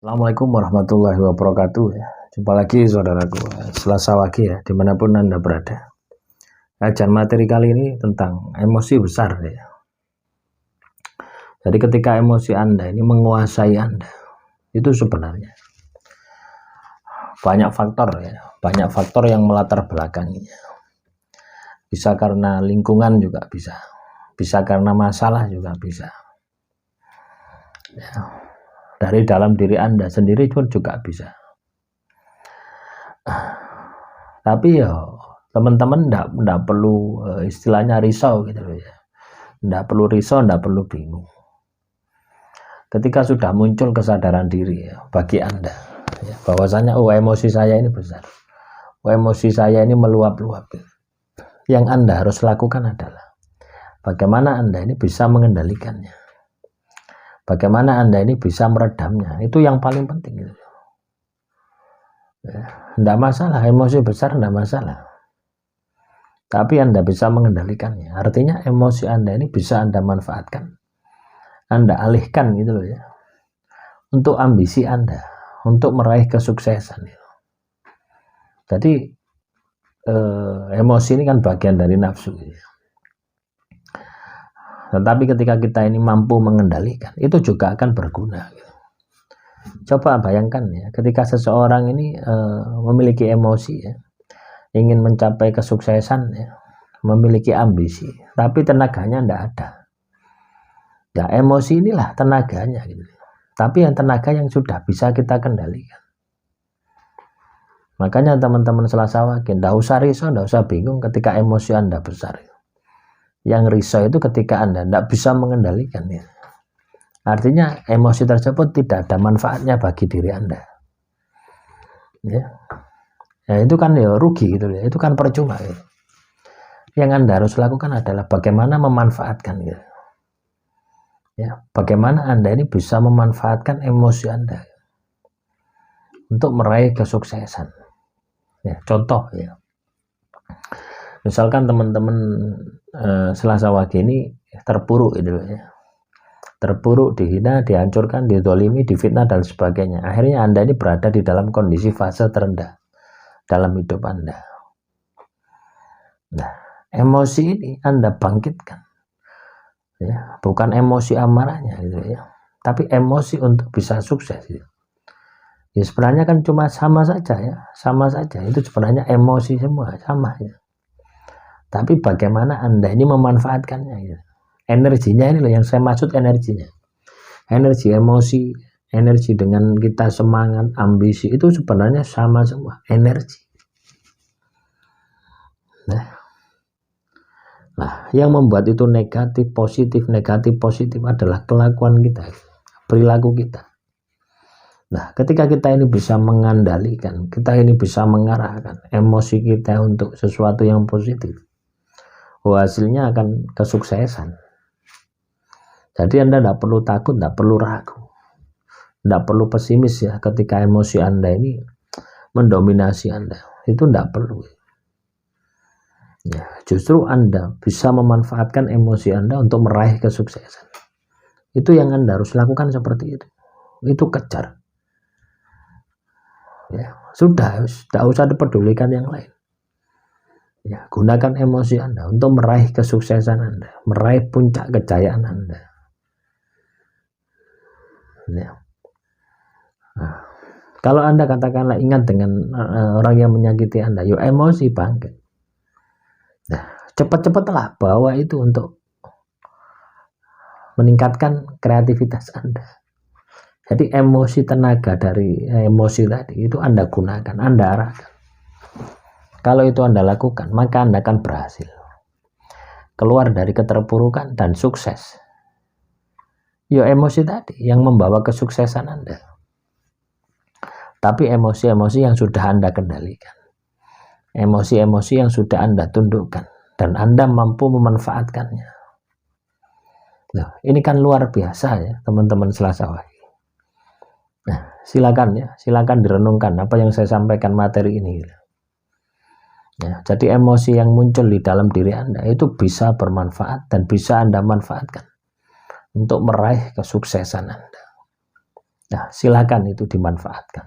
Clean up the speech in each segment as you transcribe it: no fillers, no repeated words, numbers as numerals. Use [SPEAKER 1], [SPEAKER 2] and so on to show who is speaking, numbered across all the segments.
[SPEAKER 1] Assalamualaikum warahmatullahi wabarakatuh ya. Jumpa lagi saudaraku, Selasa Wage ya, dimanapun Anda berada. Kajian materi kali ini tentang emosi besar ya. Jadi ketika emosi Anda ini menguasai Anda, itu sebenarnya banyak faktor yang melatar belakanginya. Bisa karena lingkungan juga bisa karena masalah juga bisa. Ya. Dari dalam diri Anda sendiri pun juga bisa. Tapi ya teman-teman enggak perlu istilahnya risau gitu loh ya. Enggak perlu risau, enggak perlu bingung. Ketika sudah muncul kesadaran diri ya, bagi Anda ya, bahwasanya emosi saya ini besar. Emosi saya ini meluap-luap. Yang Anda harus lakukan adalah bagaimana Anda ini bisa mengendalikannya. Bagaimana Anda ini bisa meredamnya. Itu yang paling penting gitu. Ya, enggak masalah, emosi besar enggak masalah. Tapi Anda bisa mengendalikannya. Artinya emosi Anda ini bisa Anda manfaatkan. Anda alihkan gitu loh ya. Untuk ambisi Anda, untuk meraih kesuksesan. Jadi emosi ini kan bagian dari nafsu. Tetapi ketika kita ini mampu mengendalikan, itu juga akan berguna. Coba bayangkan ya, ketika seseorang ini memiliki emosi ya, ingin mencapai kesuksesan ya, memiliki ambisi, tapi tenaganya tidak ada. Ya emosi inilah tenaganya gitu. Tapi yang tenaga yang sudah bisa kita kendalikan. Makanya teman-teman Selasa Wage, tidak usah risau, tidak usah bingung ketika emosi Anda besar. Yang risau itu ketika Anda tidak bisa mengendalikan ya. Artinya emosi tersebut tidak ada manfaatnya bagi diri Anda. Ya. Ya itu kan ya rugi gitu ya. Itu kan percuma gitu. Yang Anda harus lakukan adalah bagaimana memanfaatkan gitu. Ya, bagaimana Anda ini bisa memanfaatkan emosi Anda untuk meraih kesuksesan. Ya, contoh ya. Misalkan teman-teman Selasa Wage ini terpuruk gitu ya. Terpuruk, dihina, dihancurkan, didolimi, difitnah dan sebagainya. Akhirnya Anda ini berada di dalam kondisi fase terendah dalam hidup Anda. Nah, emosi ini Anda bangkitkan. Ya, bukan emosi amarahnya gitu ya. Tapi emosi untuk bisa sukses gitu. Ya sebenarnya kan cuma sama saja ya, sama saja. Itu sebenarnya emosi semua sama ya. Tapi bagaimana Anda ini memanfaatkannya gitu. Energinya ini loh yang saya maksud energinya. Energi emosi, energi dengan kita semangat, ambisi itu sebenarnya sama semua, energi. Nah, yang membuat itu negatif positif adalah kelakuan kita, perilaku kita. Nah, ketika kita ini bisa mengandalkan, kita ini bisa mengarahkan emosi kita untuk sesuatu yang positif, hasilnya akan kesuksesan. Jadi Anda tidak perlu takut, tidak perlu ragu, tidak perlu pesimis ya ketika emosi Anda ini mendominasi Anda. Itu tidak perlu. Ya, justru Anda bisa memanfaatkan emosi Anda untuk meraih kesuksesan. Itu yang Anda harus lakukan seperti itu. Itu kejar. Ya, sudah, tidak usah dipedulikan yang lain. Ya, gunakan emosi Anda untuk meraih kesuksesan Anda, meraih puncak kejayaan Anda. Ya. Nah, kalau Anda katakanlah ingat dengan orang yang menyakiti Anda, yuk emosi bangkit. Nah, cepat-cepatlah bawa itu untuk meningkatkan kreativitas Anda. Jadi emosi, tenaga dari emosi tadi itu Anda gunakan, Anda arahkan. Kalau itu Anda lakukan, maka Anda akan berhasil keluar dari keterpurukan dan sukses. Ya emosi tadi yang membawa kesuksesan Anda. Tapi emosi-emosi yang sudah Anda kendalikan. Emosi-emosi yang sudah Anda tundukkan dan Anda mampu memanfaatkannya. Nah, ini kan luar biasa ya, teman-teman Selasa Wage. Nah, silakan direnungkan apa yang saya sampaikan materi ini. Ya, jadi emosi yang muncul di dalam diri Anda itu bisa bermanfaat dan bisa Anda manfaatkan untuk meraih kesuksesan Anda. Nah, silakan itu dimanfaatkan.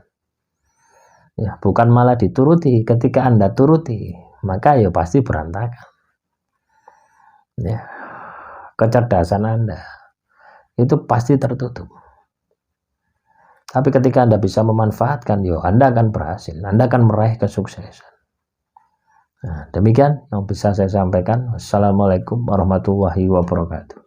[SPEAKER 1] Ya, bukan malah dituruti. Ketika Anda turuti, maka ya pasti berantakan. Ya, kecerdasan Anda itu pasti tertutup. Tapi ketika Anda bisa memanfaatkan, yo Anda akan berhasil. Anda akan meraih kesuksesan. Nah, demikian yang bisa saya sampaikan. Wassalamualaikum warahmatullahi wabarakatuh.